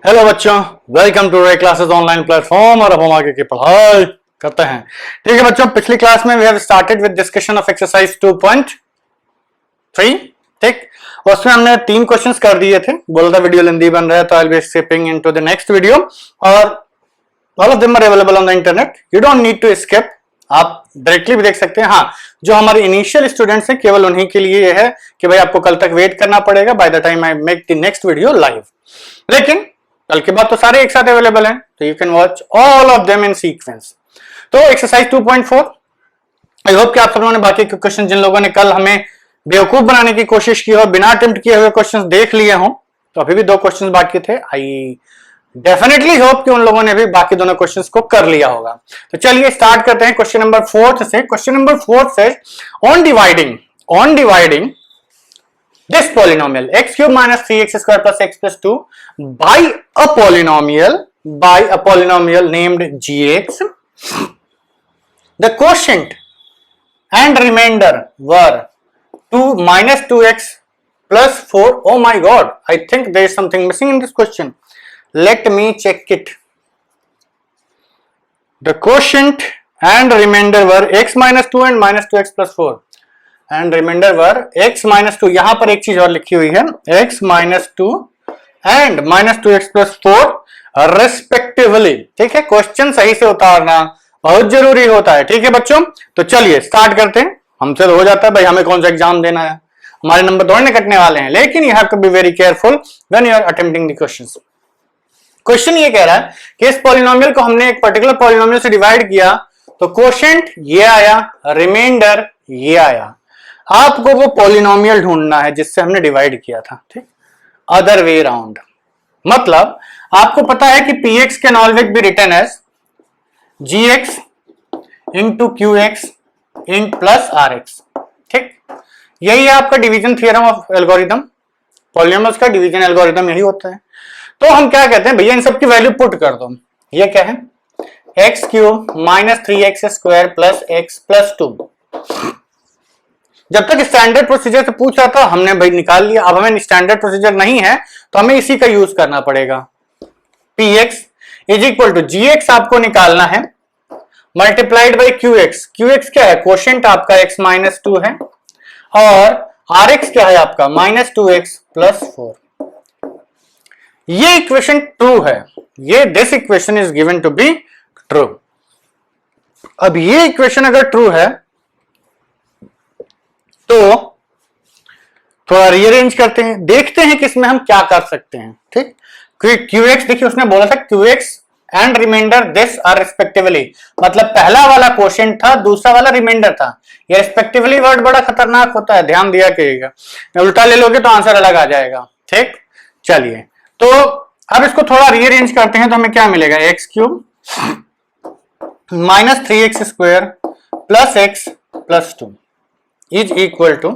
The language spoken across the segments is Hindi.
हेलो बच्चों, वेलकम टू रे क्लासेस ऑनलाइन प्लेटफॉर्म। और अब हम आगे की पढ़ाई करते हैं। ठीक है बच्चों, पिछली क्लास में we have started with discussion of exercise 2.3। ठीक, उसमें हमने 3 क्वेश्चंस कर दिए थे। बोला था वीडियो लेंदी बन रहा है तो I will be skipping into the next video और all of them are available on the internet. You don't need to skip, आप डायरेक्टली भी देख सकते हैं। हाँ, जो हमारे इनिशियल स्टूडेंट्स हैं केवल उन्हीं के लिए है कि भाई आपको कल तक वेट करना पड़ेगा by the time I make the next video live. लेकिन कल के बाद तो सारे एक साथ अवेलेबल हैं, तो you can watch all of them in sequence. तो एक्सरसाइज 2.4, आई होप कि आप सब लोगों ने बाकी के क्वेश्चन जिन लोगों ने कल हमें बेवकूफ बनाने की कोशिश की हो, बिना अटेम्प्ट किए हुए क्वेश्चंस देख लिए हों, तो अभी भी 2 क्वेश्चंस बाकी थे। आई डेफिनेटली होप कि उन लोगों ने भी बाकी दोनों क्वेश्चंस को कर लिया होगा। तो चलिए स्टार्ट करते हैं क्वेश्चन नंबर 4 से। क्वेश्चन नंबर 4 से on dividing this polynomial x cube minus 3x square plus x plus 2 by a polynomial named gx, the quotient and remainder were 2 minus 2x plus 4. Oh my god, I think there is something missing in this question. Let me check it. The quotient and remainder were x minus 2 and minus 2x plus 4 and remainder were x minus 2। यहां पर एक चीज और लिखी हुई है, x minus 2 and minus 2x plus 4 respectively. ठीक है, क्वेश्चन सही से उतारना बहुत जरूरी होता है। ठीक है बच्चों, तो चलिए स्टार्ट करते हैं। हमसे तो हो जाता है भाई हमें कौन सा एग्जाम देना है, हमारे नंबर थोड़े कटने वाले हैं, लेकिन you have to be very careful when you are attempting the questions. Question ये कह रहा है कि इस पॉलिनोमियल को हमने एक पर्टिकुलर पॉलिनोमियल से डिवाइड किया तो क्वोशिएंट ये आया, रिमाइंडर ये आया। आपको वो पॉलिनोमियल ढूंढना है जिससे हमने डिवाइड किया था। ठीक, अदर वे राउंड, मतलब आपको पता है कि px can always be written as gx into qx in plus rx। ठीक, यही है आपका division theorem of algorithm. Polynomials का डिवीजन एल्गोरिथम यही होता है। तो हम क्या कहते हैं भैया, इन सब की वैल्यू पुट कर दो। ये क्या है, x cube minus 3x square plus x plus 2। जब तक स्टैंडर्ड प्रोसीजर से पूछ रहा था हमने भाई निकाल लिया। अब हमें स्टैंडर्ड प्रोसीजर नहीं है तो हमें इसी का यूज करना पड़ेगा। px is equal to gx आपको निकालना है मल्टीप्लाइड बाई qx। qx क्या है, क्वोशिएंट आपका x माइनस 2 है और rx क्या है आपका माइनस 2x प्लस 4। ये इक्वेशन ट्रू है, ये this equation is given to be true. अब ये इक्वेशन अगर ट्रू है तो थोड़ा रीअरेंज करते हैं, देखते हैं कि इसमें हम क्या कर सकते हैं। ठीक, QX देखिए उसने बोला था QX and remainder this are respectively, मतलब पहला वाला क्वोशिएंट था, दूसरा वाला रिमाइंडर था। ये रिस्पेक्टिवली वर्ड बड़ा खतरनाक होता है, ध्यान दिया करिएगा, उल्टा ले लोगे तो आंसर अलग आ जाएगा। ठीक, चलिए तो अब इसको थोड़ा रीअरेंज करते हैं तो हमें क्या मिलेगा, x cube minus 3x square plus x plus 2 is equal to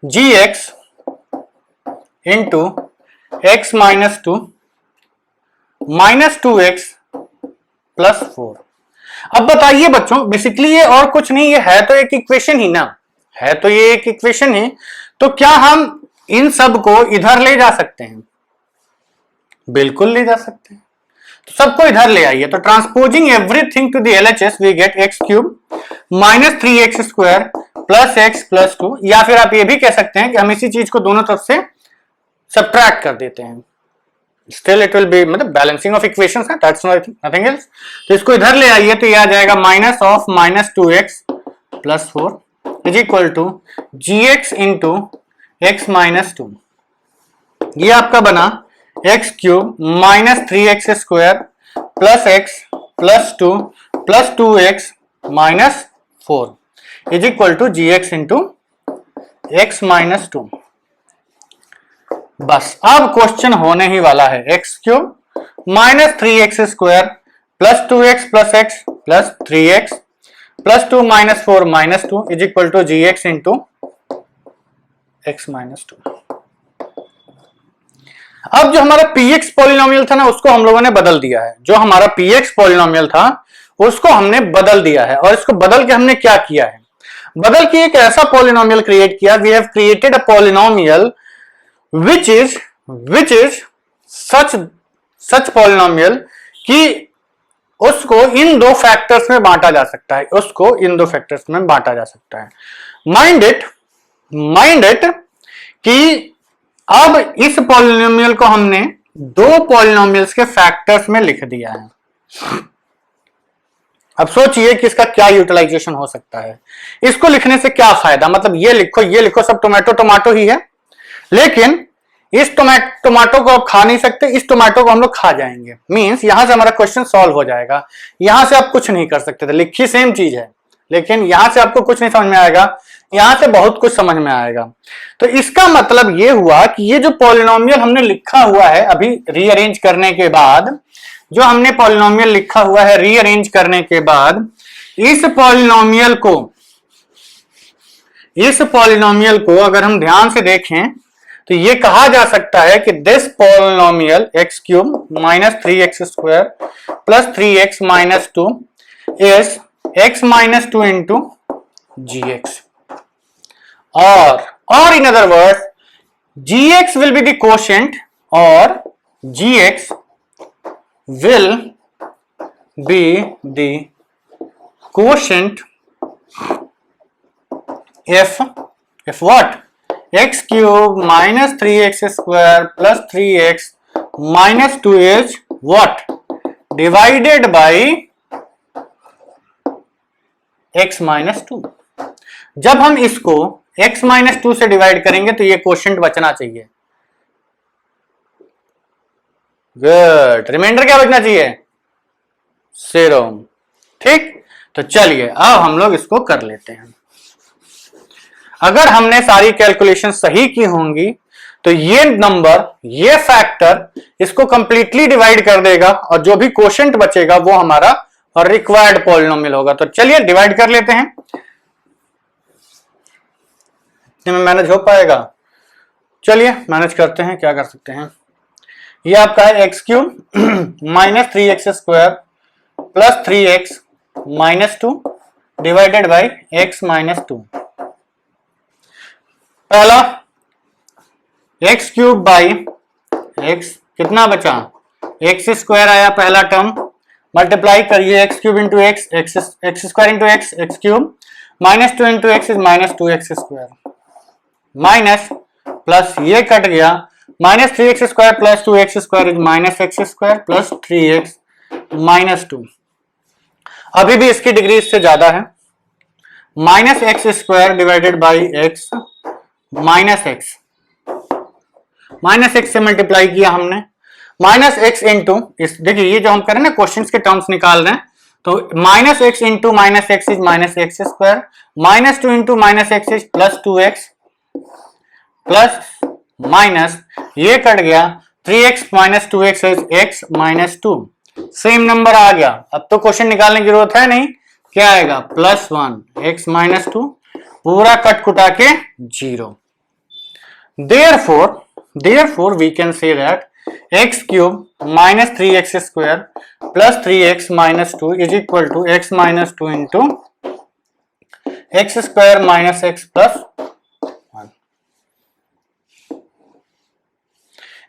gx into x minus 2 minus 2x plus 4। अब बताइए बच्चों, बेसिकली ये और कुछ नहीं, ये है तो एक इक्वेशन ही ना, है तो ये एक इक्वेशन ही। तो क्या हम इन सब को इधर ले जा सकते हैं? बिल्कुल ले जा सकते हैं। तो सबको इधर ले आइए, तो transposing everything to the LHS we get x cube minus 3x square plus x plus 2, या फिर आप ये भी कह सकते हैं कि हम इसी चीज को दोनों तरफ से सब्ट्रैक्ट कर देते हैं। स्टिल इट विल बी, मतलब बैलेंसिंग ऑफ इक्वेशंस है, दैट्स नथिंग एल्स। तो इसको इधर ले आइए तो ये आ जाएगा minus of minus 2x plus 4 is equal to gx into x minus 2। ये आपका बना x cube minus 3x square plus x plus 2 plus 2x minus 4 is equal to gx into x minus 2। बस अब क्वेश्चन होने ही वाला है, x cube minus 3x square plus 2x plus x plus 3x plus 2 minus 4 minus 2 is equal to gx into x minus 2। अब जो हमारा px पॉलिनोमियल था ना उसको हम लोगों ने बदल दिया है। जो हमारा px पॉलिनोमियल था उसको हमने बदल दिया है, और इसको बदल के हमने क्या किया है, बदल के एक ऐसा पॉलिनोमियल क्रिएट किया। We have created a polynomial which is such polynomial कि उसको इन दो फैक्टर्स में बांटा जा सकता है, उसको इन दो फैक्टर्स में बांटा जा सकता है। माइंड इट कि अब इस पॉलिनोमियल को हमने दो पॉलिनोमियल्स के फैक्टर्स में लिख दिया है। अब सोचिए कि इसका क्या यूटिलाइजेशन हो सकता है, इसको लिखने से क्या फायदा, मतलब ये लिखो सब टोमेटो ही है, लेकिन इस टोमेटो को आप खा नहीं सकते, इस टोमेटो को हम लोग खा जाएंगे। मींस यहां से हमारा क्वेश्चन सॉल्व हो जाएगा। यहां से आप कुछ नहीं कर सकते थे, लिखी सेम चीज है, लेकिन यहां से आपको कुछ नहीं समझ में आएगा, यहां से बहुत कुछ समझ में आएगा। तो इसका मतलब ये हुआ कि ये जो पॉलिनोमियल हमने लिखा हुआ है अभी रीअरेंज करने के बाद, जो हमने पॉलिनोमियल लिखा हुआ है रीअरेंज करने के बाद, इस पॉलिनोमियल को अगर हम ध्यान से देखें तो ये कहा जा सकता है कि this polynomial x cube minus 3x square plus 3x minus 2 is x minus 2 into gx, or in other words gx will be the quotient or gx will be the quotient if what? X cube minus 3x square plus 3x minus 2 is what? Divided by x minus 2। जब हम इसको x minus 2 से डिवाइड करेंगे तो ये क्वोशिएंट बचना चाहिए। गुड, रिमाइंडर क्या बचना चाहिए? 0। ठीक, तो चलिए अब हम लोग इसको कर लेते हैं। अगर हमने सारी कैलकुलेशन सही की होंगी तो ये नंबर, ये फैक्टर इसको कंप्लीटली डिवाइड कर देगा और जो भी क्वोशिएंट बचेगा वो हमारा रिक्वायर्ड पॉलिनोमियल होगा। तो चलिए डिवाइड कर लेते हैं, इतने में मैनेज हो पाएगा? चलिए मैनेज करते हैं, क्या कर सकते हैं। ये आपका है x cube minus 3x square plus 3x minus 2 divided by x minus 2। पहला एक्स क्यूब बाई एक्स, कितना बचा? एक्स स्क्वायर आया पहला टर्म, मल्टीप्लाई करिए x cube into x, x square into x, x cube minus 2 into x is minus 2x square, minus plus ये कट गया, minus 3x square plus 2x square is minus x square plus 3x minus 2। अभी भी इसकी डिग्री इससे ज्यादा है, minus x square divided by x minus x से मल्टीप्लाई किया हमने, माइनस एक्स इंटू इस, देखिए ये जो हम करें ना क्वेश्चंस के टर्म्स निकाल रहे हैं, तो minus x into minus x is minus x square, minus 2 into minus x is plus 2x plus minus ये कट गया, 3x minus 2x is x minus 2, same number आ गया। अब तो क्वेश्चन निकालने की जरूरत है नहीं, क्या आएगा? प्लस 1 x माइनस 2, पूरा कट कुटा के 0। Therefore we can say that x cube minus 3x square plus 3x minus 2 is equal to x minus 2 into x square minus x plus 1,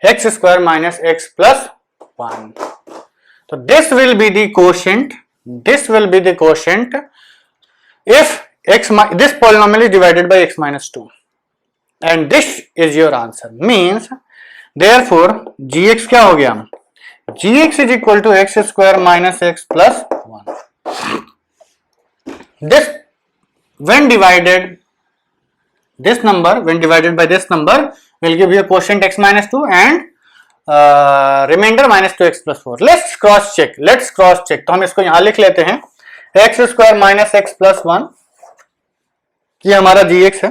x square minus x plus 1। So this will be the quotient if this polynomial is divided by x minus 2, and this is your answer। means therefore gx क्या हो गया? gx is equal to x square minus x plus 1। this when divided by this number will give you a quotient x minus 2 and remainder minus 2x plus 4। let's cross check। तो हम इसको यहां लिख लेते हैं, x square minus x plus 1 ये हमारा gx है,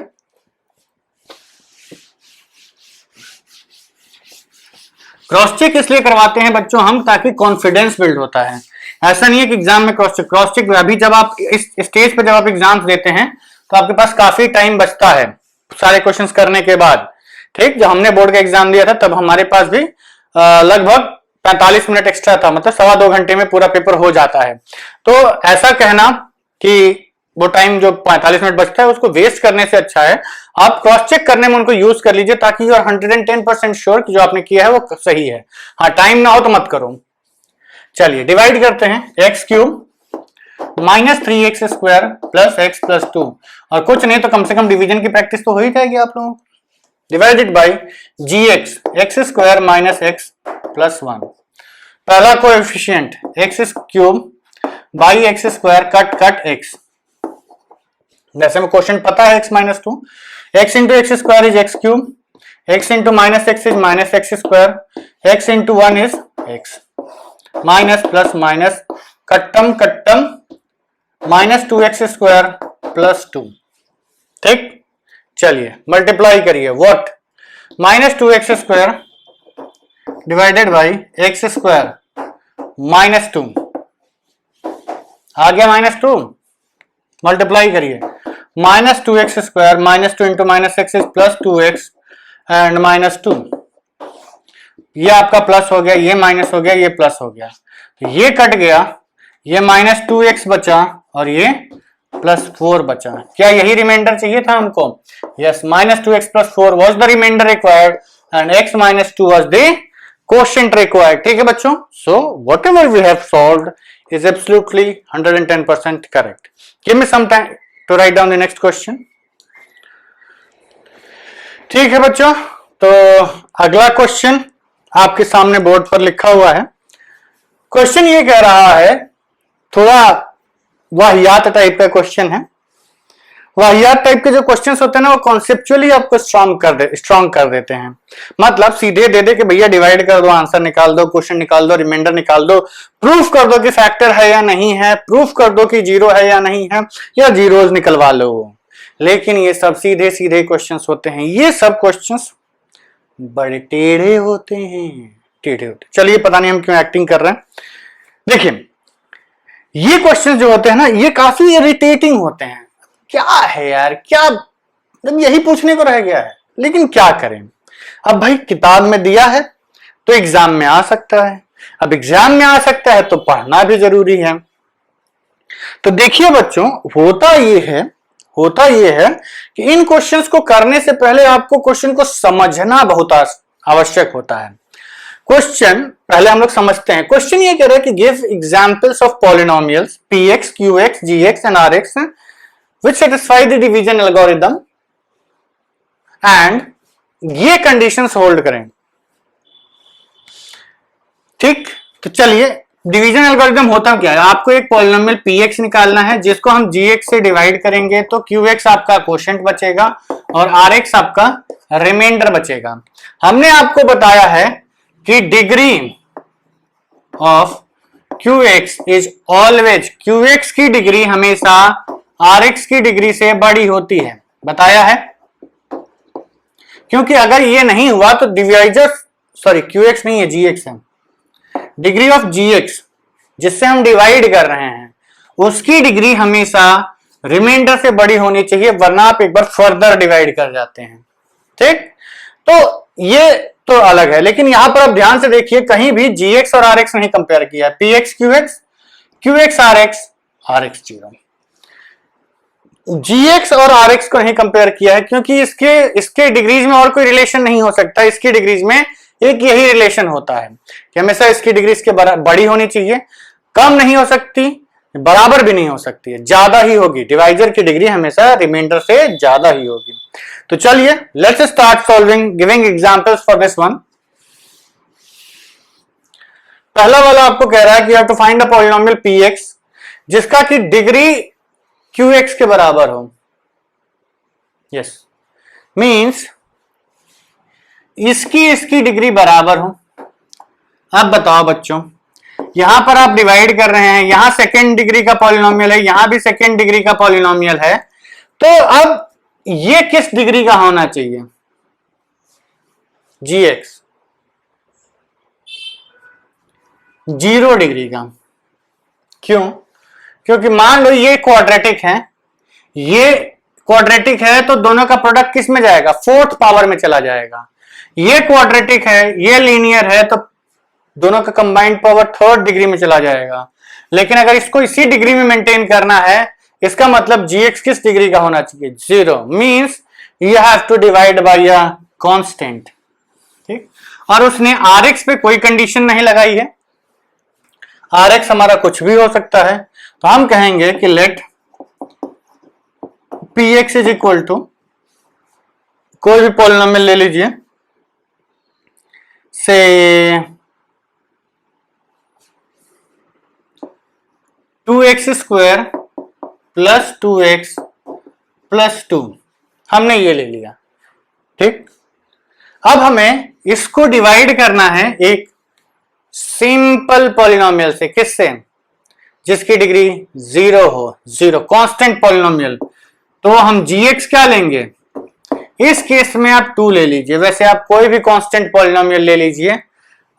क्रॉस चेक इसलिए करवाते हैं बच्चों हम, ताकि कॉन्फिडेंस बिल्ड होता है। ऐसा नहीं है कि एग्जाम में क्रॉस चेक अभी जब आप इस स्टेज पे जब आप एग्जाम्स देते हैं तो आपके पास काफी टाइम बचता है सारे क्वेश्चंस करने के बाद। ठीक, जब हमने बोर्ड का एग्जाम दिया था तब हमारे पास भी लगभग 45 मिनट एक्स्ट्रा था, मतलब 2.25 घंटे में पूरा पेपर हो जाता है। तो ऐसा कहना कि वो टाइम जो 45 मिनट बचता है उसको वेस्ट करने से अच्छा है आप क्रॉस चेक करने में उनको यूज कर लीजिए, ताकि यू आर 110% श्योर कि जो आपने किया है वो सही है। हाँ, टाइम ना हो तो मत करो। चलिए डिवाइड करते हैं, x cube -3x² plus x plus 2, और कुछ नहीं तो कम से कम डिवीजन की प्रैक्टिस तो हो ही जाएगी आप लोगों को। Divided by gx x² minus x plus 1। पहला coefficient x³ by x² cut cut x, वैसे में क्वेश्चन पता है x minus 2, x into x² is x³ x into minus x is minus x², x into 1 is x, minus plus minus कट्टम कट्टम -2x² प्लस 2। ठीक, चलिए मल्टीप्लाई करिए, what -2x² divided by x² minus 2 आ गया -2, मल्टीप्लाई करिए -2x² minus 2 into minus x is plus 2x and -2, ये आपका प्लस हो गया, ये माइनस हो गया, ये प्लस हो गया, तो ये कट गया, ये -2x बचा और ये +4 बचा। क्या यही रिमाइंडर चाहिए था हमको? Yes, -2x + 4 was the remainder required and x - 2 was the quotient required। ठीक है बच्चों, so whatever we have solved is absolutely 110% correct। Give me some time to write down the next question। ठीक है बच्चों, तो अगला क्वेश्चन आपके सामने बोर्ड पर लिखा हुआ है। क्वेश्चन ये कह रहा है, थोड़ा वाहियात टाइप का क्वेश्चन है। वाहियात टाइप के जो क्वेश्चंस होते हैं ना, वो कॉन्सेप्चुअली आपको स्ट्रॉन्ग कर देते हैं। मतलब सीधे दे दे कि भैया डिवाइड कर दो, आंसर निकाल दो, क्वेश्चन निकाल दो, रिमाइंडर निकाल दो, प्रूफ कर दो कि फैक्टर है या नहीं है, प्रूफ कर दो कि जीरो है या नहीं है, या जीरोज निकलवा लो। लेकिन ये सब सीधे सीधे क्वेश्चंस होते हैं, ये सब क्वेश्चंस बड़े टेढ़े होते हैं, टेढ़े होते। चलिए, पता नहीं हम क्यों एक्टिंग कर रहे हैं। देखिए, ये क्वेश्चन जो होते हैं ना, ये काफी इरिटेटिंग होते हैं। क्या है यार, क्या यही पूछने को रह गया है, लेकिन क्या करें। अब भाई किताब में दिया है तो एग्जाम में आ सकता है, अब एग्जाम में आ सकता है तो पढ़ना भी जरूरी है। तो देखिए बच्चों, होता ये है कि इन क्वेश्चंस को करने से पहले आपको क्वेश्चन को समझना बहुत आवश्यक होता है। क्वेश्चन पहले हम लोग समझते हैं। क्वेश्चन ये कह रहा है कि give examples of polynomials px, qx, gx and rx which satisfy the division algorithm and ये कंडीशंस होल्ड करें। ठीक, तो चलिए, डिवीजन एल्गोरिथम होता क्या है, आपको एक पॉलिनोमियल px निकालना है, जिसको हम gx से डिवाइड करेंगे तो qx आपका क्वोशिएंट बचेगा और rx आपका रिमाइंडर बचेगा। हमने आपको बताया है कि degree of qx is always, qx की डिग्री हमेशा rx की डिग्री से बड़ी होती है, बताया है। क्योंकि अगर ये नहीं हुआ तो डिवाइजर, सॉरी qx नहीं है, gx है। डिग्री ऑफ gx जिससे हम डिवाइड कर रहे हैं, उसकी डिग्री हमेशा रिमाइंडर से बड़ी होनी चाहिए, वरना आप एक बार फर्दर डिवाइड कर जाते हैं। ठीक, तो ये तो अलग है, लेकिन यहां पर आप ध्यान से देखिए, कहीं भी gx और rx नहीं कंपेयर किया है। px qx, qx rx, rx 0। gx और rx को नहीं कंपेयर किया है, क्योंकि इसके डिग्रीज में और कोई रिलेशन नहीं हो सकता। इसकी डिग्रीज में एक यही रिलेशन होता है कि हमेशा इसकी डिग्री इसके बड़ी होनी चाहिए, कम नहीं हो सकती, बराबर भी नहीं हो सकती है, ज्यादा ही होगी। डिवाइजर की डिग्री हमेशा रिमाइंडर से ज्यादा ही होगी। तो चलिए, let's start solving, giving examples for this one. पहला वाला आपको कह रहा है कि you have to find a polynomial px जिसका की डिग्री qx के बराबर हो। यस, मींस इसकी डिग्री बराबर हो। अब बताओ बच्चों, यहां पर आप डिवाइड कर रहे हैं, यहां सेकेंड डिग्री का पॉलिनोमियल है, यहां भी सेकेंड डिग्री का पॉलिनोमियल है, तो अब ये किस डिग्री का होना चाहिए? gx 0 डिग्री का। क्यों? क्योंकि मान लो ये क्वाड्रेटिक है, ये क्वाड्रेटिक है, तो दोनों का प्रोडक्ट किस में जाएगा? फोर्थ पावर में चला जाएगा। ये क्वाड्रेटिक है, ये लीनियर है, तो दोनों का कंबाइंड पावर थर्ड डिग्री में चला जाएगा। लेकिन अगर इसको इसी डिग्री में मेंटेन करना है, इसका मतलब gx किस डिग्री का होना चाहिए? 0 means you have to divide by a constant. ठीक, और उसने rx पे कोई कंडीशन नहीं लगाई है, rx हमारा कुछ भी हो सकता है, तो हम कहेंगे कि let px is equal to कोई भी पॉलिनोमियल ले लीजिए, से 2x square plus 2x plus 2, हमने ये ले लिया। ठीक, अब हमें इसको डिवाइड करना है एक सिंपल पॉलिनोमियल से। किससे? जिसकी डिग्री 0 हो, 0 कांस्टेंट पॉलिनोमियल। तो हम gx क्या लेंगे? इस केस में आप 2 ले लीजिए, वैसे आप कोई भी कांस्टेंट पॉलिनोमियल ले लीजिए,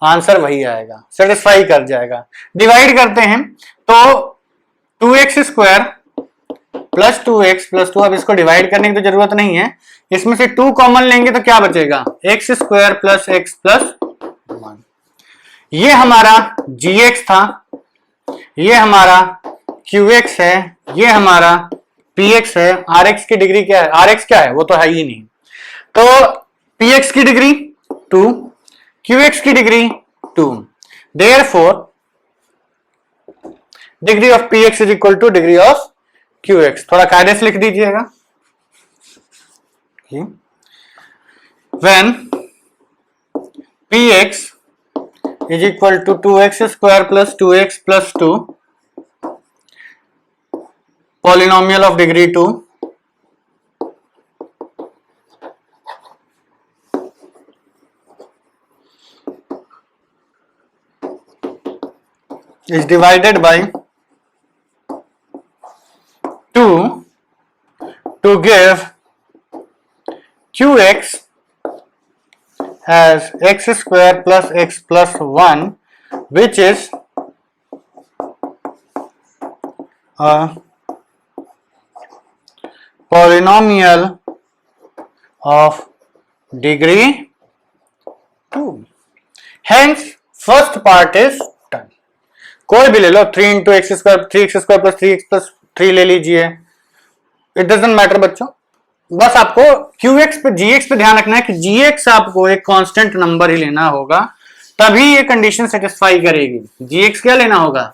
आंसर वही आएगा, सेटिस्फाई कर जाएगा। डिवाइड करते हैं तो 2x square plus 2x plus 2, अब इसको डिवाइड करने की तो जरूरत नहीं है, इसमें से 2 कॉमन लेंगे तो क्या बचेगा? x square plus x plus 1। ये हमारा gx था, ये हमारा qx है, ये हमारा px है। rx की डिग्री क्या है? rx क्या है? वो तो है ही नहीं। तो px की डिग्री 2, qx की degree 2, therefore degree of px is equal two degree of qx। थोड़ा कायदे से लिख दीजिएगा। when px is equal to 2x square plus 2x plus 2, polynomial of degree 2, is divided by 2 to give qx as x square plus x plus 1, which is a polynomial of degree 2. Hence first part is done. कोई भी ले लो, 3 into x square, 3x square plus 3x plus 3 ले लीजिए, इट डजंट मैटर बच्चों। बस आपको qx पे gx पे ध्यान रखना है कि gx आपको एक कांस्टेंट नंबर ही लेना होगा, तभी ये कंडीशन सेटिस्फाई करेगी। gx क्या लेना होगा?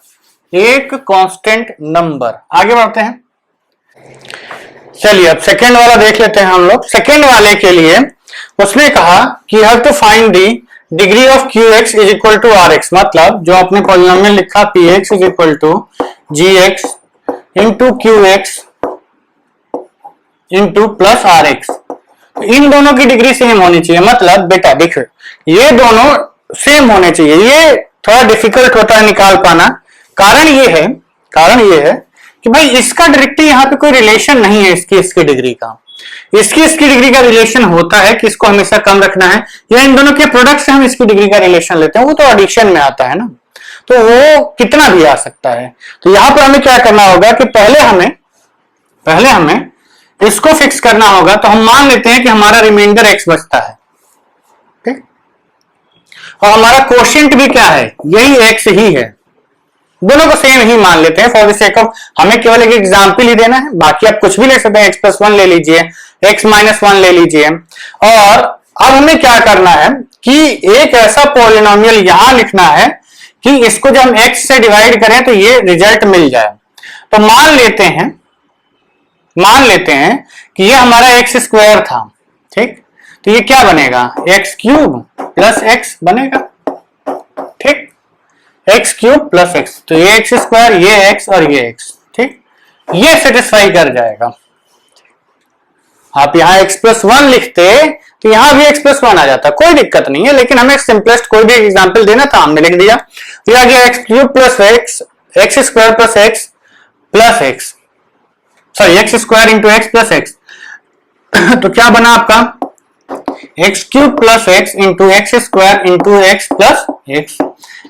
एक कांस्टेंट नंबर। आगे बढ़ते हैं, चलिए अब सेकेंड वाला देख लेते हैं हम लोग। सेकेंड वाले के लिए उसने कहा कि have to find the degree of qx is equal to rx, मतलब जो आपने पॉलिनोमियल लिखा px is equal to gx into qx into plus rx, इन दोनों की डिग्री सेम होनी चाहिए। मतलब बेटा देखो, ये दोनों सेम होने चाहिए। ये थोड़ा डिफिकल्ट होता है निकाल पाना। कारण ये है कि भाई इसका डायरेक्टली यहाँ पे कोई रिलेशन नहीं है इसकी डिग्री का। इसकी डिग्री का रिलेशन होता है कि इसको हमेशा कम रखना है, या इन दोनों के प्रोडक्ट से हम इसकी डिग्री का रिलेशन लेते हैं, वो तो एडिशन में आता है ना, तो वो कितना भी आ सकता है। तो यहां पर हमें क्या करना होगा कि पहले हमें इसको फिक्स करना होगा। तो हम मान लेते हैं कि हमारा रिमाइंडर x बचता है, ठीक, और हमारा कोशेंट भी क्या है? यही x ही है। दोनों को सेम ही मान लेते हैं फॉर द सेक ऑफ, हमें केवल एक एग्जांपल ही देना है, बाकी आप कुछ भी ले सकते हैं। x प्लस 1 ले लीजिए, x माइनस 1 ले लीजिए। और अब हमें क्या करना है कि एक ऐसा पॉलिनोमियल यहां लिखना है कि इसको जब हम x से डिवाइड करें तो ये रिजल्ट मिल जाए। तो मान लेते हैं कि ये हमारा एक्स स्क्वायर था, ठीक, तो ये क्या बनेगा? एक्स क्यूब प्लस एक्स बनेगा, ठीक, एक्स क्यूब प्लस एक्स। तो ये एक्स स्क्वायर, ये एक्स और ये एक्स, ठीक, ये सेटिस्फाई कर जाएगा। आप यहां एक्स प्लस 1 लिखते तो यहां भी एक्स प्लस 1 आ जाता, कोई दिक्कत नहीं है, लेकिन हमें सिंपलेस्ट कोई भी एग्जांपल देना था, हमने लिख दिया। ये आ गया x cube plus x, x square plus x plus x, sorry x square into x plus x. तो क्या बना आपका? X cube plus x into x square into x plus x.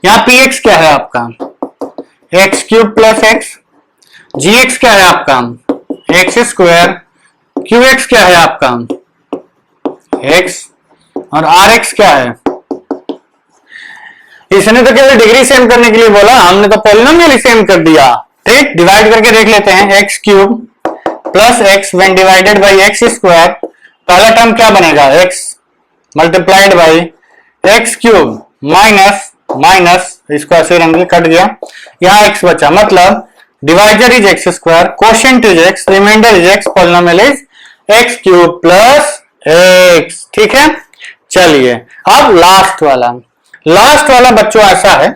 यहाँ पी एक्स क्या है आपका? X cube plus x. जी एक्स क्या है आपका? X square. क्यू एक्स क्या है आपका? एक्स। और आर एक्स क्या है? इसने तो केवल डिग्री सेम करने के लिए बोला, हमने तो पॉलिनोमियल ही सेम कर दिया। ठीक, डिवाइड करके देख लेते हैं, x cube plus x when divided by x square, पहला टर्म क्या बनेगा, x multiplied by x cube minus minus, इसको ऐसे रंग कट गया, यहां एक्स बचा, मतलब divisor is x square, quotient is x, remainder is x, polynomial is x cube plus x. ठीक है, चलिए अब लास्ट वाला बच्चों ऐसा है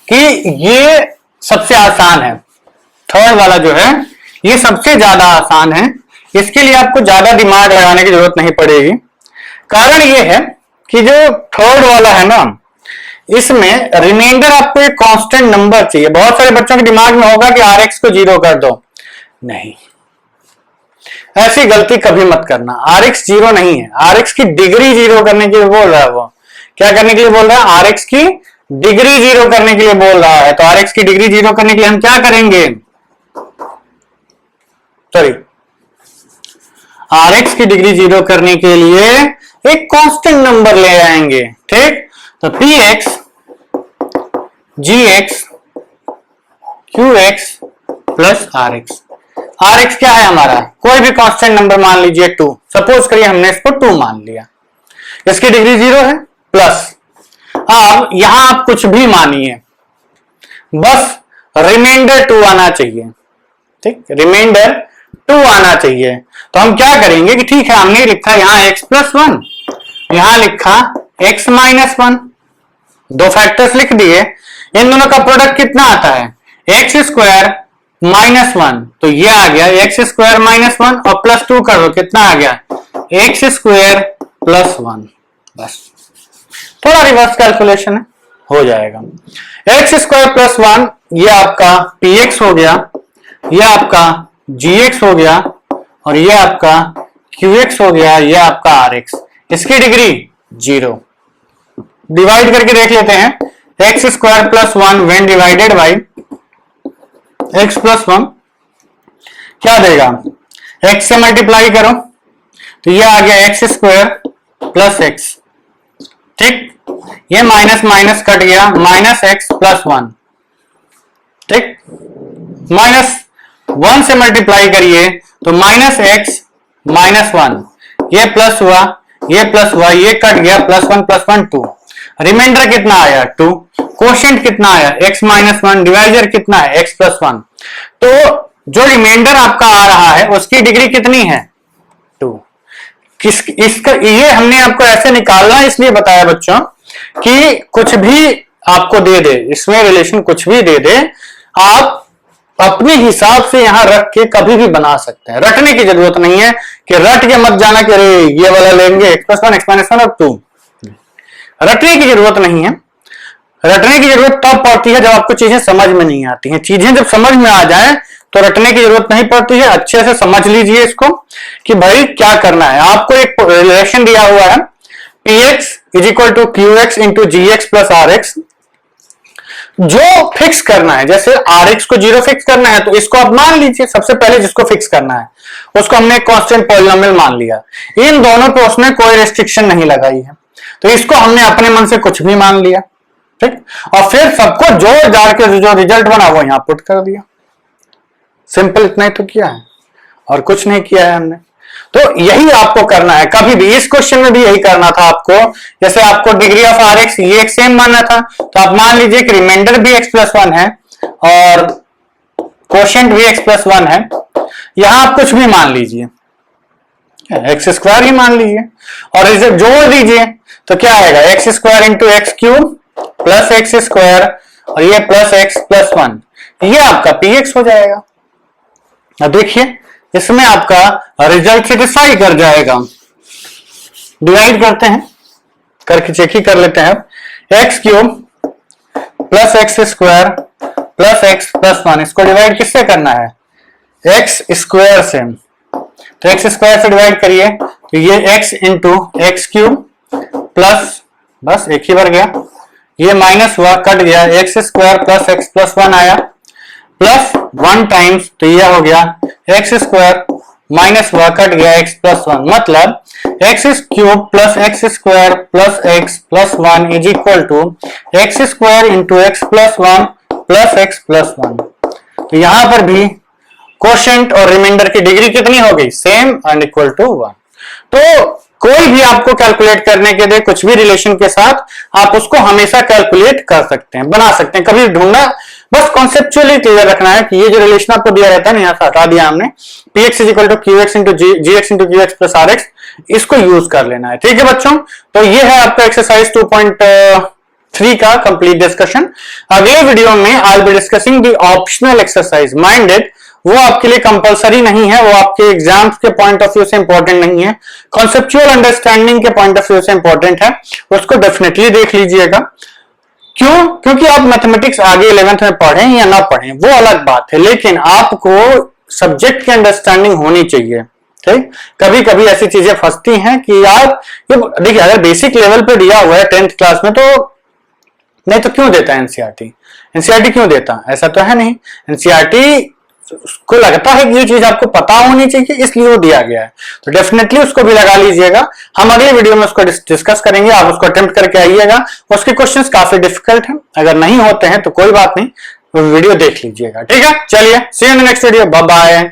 कि ये सबसे आसान है, थर्ड वाला जो है ये सबसे ज्यादा आसान है, इसके लिए आपको ज्यादा दिमाग लगाने की जरूरत नहीं पड़ेगी। कारण ये है कि जो थर्ड वाला है ना, इसमें रिमाइंडर आपको एक कांस्टेंट नंबर चाहिए। बहुत सारे बच्चों के दिमाग में होगा कि आर एक्स को 0 कर दो, नहीं, ऐसी गलती कभी मत करना। आर एक्स 0 नहीं है, आर एक्स की डिग्री 0 करने के लिए बोल रहा है, वो क्या करने के लिए बोल रहा है, आर एक्स की डिग्री 0 करने के लिए बोल रहा है। तो आर एक्स की डिग्री 0 करने के लिए हम क्या करेंगे, सॉरी, आर एक्स की डिग्री 0 करने के लिए एक कांस्टेंट नंबर ले आएंगे। ठीक, तो पी एक्स जी x q x plus r x. R x क्या है हमारा, कोई भी कांस्टेंट नंबर मान लीजिए 2, सपोज करिए हमने इसको 2 मान लिया, इसकी डिग्री 0 है, प्लस अब यहां आप कुछ भी मानिए, बस रिमाइंडर 2 आना चाहिए। ठीक, रिमाइंडर 2 आना चाहिए। तो हम क्या करेंगे कि ठीक है, हमने लिखा यहां x प्लस 1, यहां लिखा x माइनस 1, दो फैक्टर्स लिख दिए, इन दोनों का प्रोडक्ट कितना आता है, एक्स स्क्वायर माइनस 1, तो ये आ गया एक्स स्क्वायर माइनस 1 और प्लस 2 कर दो, कितना आ गया एक्स स्क्वायर प्लस 1। बस थोड़ा रिवर्स कैलकुलेशन है, हो जाएगा। एक्स स्क्वायर प्लस 1 ये आपका पी एक्स हो गया, ये आपका जी एक्स हो गया, और ये आपका क्यू एक्स हो गया, ये आपका आर एक्स, इसकी डिग्री 0। डिवाइड करके देख लेते हैं, x square plus 1 when divided by x plus 1 क्या देगा, एक्स से मल्टीप्लाई करो तो ये आ गया एक्स स्क्वायर प्लस एक्स। ठीक, ये माइनस माइनस कट गया, माइनस एक्स प्लस 1। ठीक, माइनस 1 से मल्टीप्लाई करिए तो माइनस एक्स माइनस 1, ये प्लस हुआ, ये प्लस हुआ, ये कट गया, प्लस 1 प्लस 1 2, रिमाइंडर कितना आया 2, कोशेंट कितना आया x माइनस 1, डिवाइजर कितना है x प्लस 1। तो जो रिमाइंडर आपका आ रहा है उसकी डिग्री कितनी है 2। इसका ये हमने आपको ऐसे निकालना इसलिए बताया बच्चों कि कुछ भी आपको दे दे, इसमें रिलेशन कुछ भी दे दे, आप अपने हिसाब से यहां रख के कभी भी बना सकते हैं। रटने की जरूरत नहीं है कि रट के मत जाना कि अरे ये वाला लेंगे x प्लस 1 x माइनस 1 और 2, रटने की जरूरत नहीं है। रटने की जरूरत तब पड़ती है जब आपको चीजें समझ में नहीं आती हैं। चीजें जब समझ में आ जाए तो रटने की जरूरत नहीं पड़ती है। अच्छे से समझ लीजिए इसको कि भाई क्या करना है। आपको एक रिलेशन दिया हुआ है px is equal to q x into g x plus r x, जो फिक्स करना है, जैसे आर एक्स को 0 फिक्स करना है तो इसको आप मान लीजिए, सबसे पहले जिसको फिक्स करना है उसको हमने कांस्टेंट पॉलिनोमियल मान लिया। इन दोनों पे उसने कोई रेस्ट्रिक्शन नहीं लगाई है तो इसको हमने अपने मन से कुछ भी मान लिया। ठीक, और फिर सबको जोड़ जाड़ के जो रिजल्ट बना वो यहां पुट कर दिया। सिंपल इतना ही तो किया है और कुछ नहीं किया है हमने। तो यही आपको करना है, कभी भी इस क्वेश्चन में भी यही करना था आपको। जैसे आपको डिग्री ऑफ आर एक्स ये एक सेम मानना था तो आप मान लीजिए कि रिमाइंडर भी एक्स प्लस 1 है और कोशेंट भी एक्स प्लस 1 है। यहां आप कुछ भी मान लीजिए, एक्स स्क्वायर ही मान लीजिए और इसे जोड़ दीजिए तो क्या आएगा x square into x cube plus x square और ये प्लस एक्स प्लस 1, ये आपका पी एक्स हो जाएगा। अब देखिए इसमें आपका रिजल्ट सेटिस्फाई कर जाएगा। डिवाइड करते हैं, करके चेक ही कर लेते हैं। X cube plus x square plus x plus 1, इसको डिवाइड किससे करना है एक्स स्क्वायर से, तो एक्स स्क्वायर से डिवाइड करिए तो ये x into x cube plus, बस एक ही भर गया, ये माइनस हुआ कट गया, x square plus x plus 1 आया प्लस 1 टाइम्स तो ये हो गया एक्स स्क्वायर माइनस हुआ कट गया एक्स प्लस 1, मतलब x cube plus x square plus 1 is equal to x square into x plus 1 plus x plus 1। तो यहां पर भी कोशेंट और रिमाइंडर की डिग्री कितनी हो गई, सेम एंड इक्वल टू 1। तो कोई भी आपको कैलकुलेट करने के दे कुछ भी रिलेशन के साथ, आप उसको हमेशा कैलकुलेट कर सकते हैं, बना सकते हैं, कभी ढूंढना, बस कॉन्सेप्चुअली क्लियर रखना है कि ये जो रिलेशन आपको दिया रहता है ना, यहां से हटा दिया हमने, px is equal to qx into gx into qx plus rx, इसको यूज कर लेना है। ठीक है बच्चों, तो ये है आपका एक्सरसाइज 2.3 का कंप्लीट डिस्कशन। अगले वीडियो में आई will be discussing the optional exercise, minded, वो आपके लिए कंपलसरी नहीं है, वो आपके एग्जाम्स के पॉइंट ऑफ व्यू से इंपॉर्टेंट नहीं है, कॉन्सेप्चुअल अंडरस्टैंडिंग के पॉइंट ऑफ व्यू से इंपॉर्टेंट है, उसको डेफिनेटली देख लीजिएगा। क्यों? क्योंकि आप मैथमेटिक्स आगे 11th में पढ़ें या ना पढ़ें वो अलग बात है, लेकिन आपको सब्जेक्ट की अंडरस्टैंडिंग होनी चाहिए। ठीक, कभी कभी ऐसी चीजें फंसती हैं कि यार ये देखिए, अगर बेसिक लेवल पे दिया हुआ है 10th क्लास में, तो नहीं तो क्यों देता है एनसीईआरटी? एनसीईआरटी क्यों देता? ऐसा तो है नहीं। एनसीईआरटी को लगता है कि ये चीज आपको पता होनी चाहिए, इसलिए वो दिया गया है, तो डेफिनेटली उसको भी लगा लीजिएगा। हम अगले वीडियो में उसको डिस्कस करेंगे, आप उसको अटेम्प्ट करके आइएगा। उसके क्वेश्चंस काफी डिफिकल्ट हैं, अगर नहीं होते हैं तो कोई बात नहीं, वीडियो देख लीजिएगा। ठीक है, चलिए, see you in the next video, bye bye.